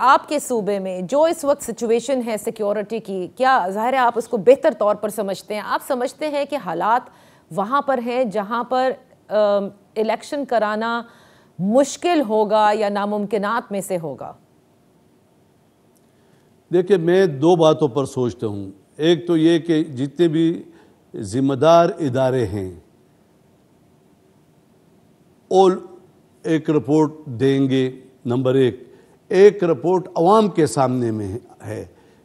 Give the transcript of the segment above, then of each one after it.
آپ کے صوبے میں جو اس وقت سچویشن ہے سیکیورٹی کی، کیا ظاہر ہے آپ اس کو بہتر طور پر سمجھتے ہیں؟ آپ سمجھتے ہیں کہ حالات وہاں پر ہیں جہاں پر الیکشن کرانا مشکل ہوگا یا ناممکنات میں سے ہوگا؟ دیکھیں، میں دو باتوں پر سوچتا ہوں. ایک تو یہ کہ جتنے بھی ذمہ دار ادارے ہیں وہ ایک رپورٹ دیں گے. نمبر ایک رپورٹ عوام کے سامنے میں ہے.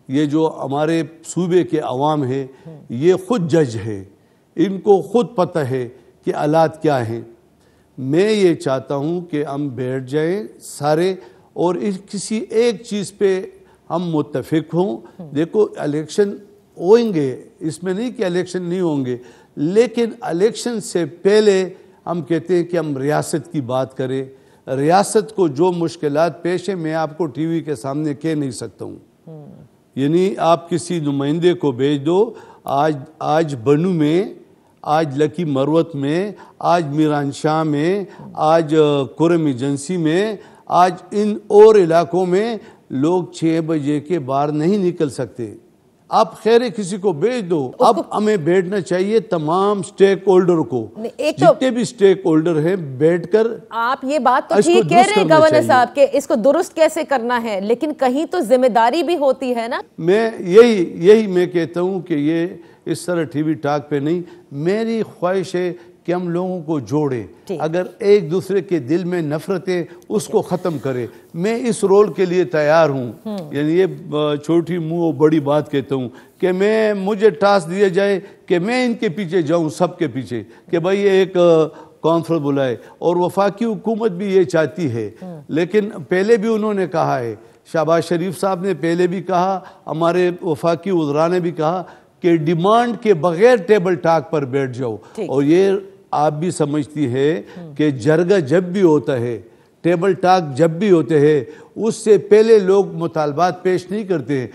یہ جو ہمارے صوبے کے عوام ہے یہ خود جج ہے، ان کو خود پتہ ہے کہ حالات کیا ہیں. میں یہ چاہتا ہوں کہ ہم بیٹھ جائیں سارے اور کسی ایک چیز پہ ہم متفق ہوں. دیکھو، الیکشن ہوئیں گے، اس میں نہیں کہ الیکشن نہیں ہوں گے، لیکن الیکشن سے پہلے ہم کہتے ہیں کہ ہم ریاست کی بات کریں. ریاست کو جو مشکلات پیش ہیں میں آپ کو ٹی وی کے سامنے کہہ نہیں سکتا ہوں. یعنی آپ کسی نمائندے کو بھیج دو، آج بنو میں، آج لکی مروت میں، آج میران شاہ میں، آج کرم ایجنسی میں، آج ان اور علاقوں میں لوگ 6 بجے کے باہر نہیں نکل سکتے. آپ خیر کسی کو بھیج دو. اب ہمیں بیٹھنا چاہیے تمام سٹیک ہولڈر کو، جتنے بھی سٹیک ہولڈر ہیں بیٹھ کر. آپ یہ بات تو ٹھیک کہہ رہے ہیں گورنر صاحب کہ اس کو درست کیسے کرنا ہے، لیکن کہیں تو ذمہ داری بھی ہوتی ہے نا. میں یہی میں کہتا ہوں کہ یہ اس طرح ٹی وی ٹاک پہ نہیں. میری خواہش ہے کہ ہم لوگوں کو جوڑے، اگر ایک دوسرے کے دل میں نفرتیں اس کو ختم کرے. میں اس رول کے لیے تیار ہوں. یعنی یہ چھوٹی منہ اور بڑی بات کہتا ہوں کہ مجھے ٹاسک دیا جائے کہ میں ان کے پیچھے جاؤں، سب کے پیچھے، کہ بھائی ایک کانفرنس بلائے. اور وفاقی حکومت بھی یہ چاہتی ہے، لیکن پہلے بھی انہوں نے کہا ہے، شہباز شریف صاحب نے پہلے بھی کہا، ہمارے وفاقی وزراء نے بھی کہا کہ ڈیمانڈ کے بغیر ٹیبل ٹاک پر بیٹھ جاؤ. اور یہ آپ بھی سمجھتی ہے کہ جرگہ جب بھی ہوتا ہے، ٹیبل ٹاک جب بھی ہوتے ہیں، اس سے پہلے لوگ مطالبات پیش نہیں کرتے ہیں.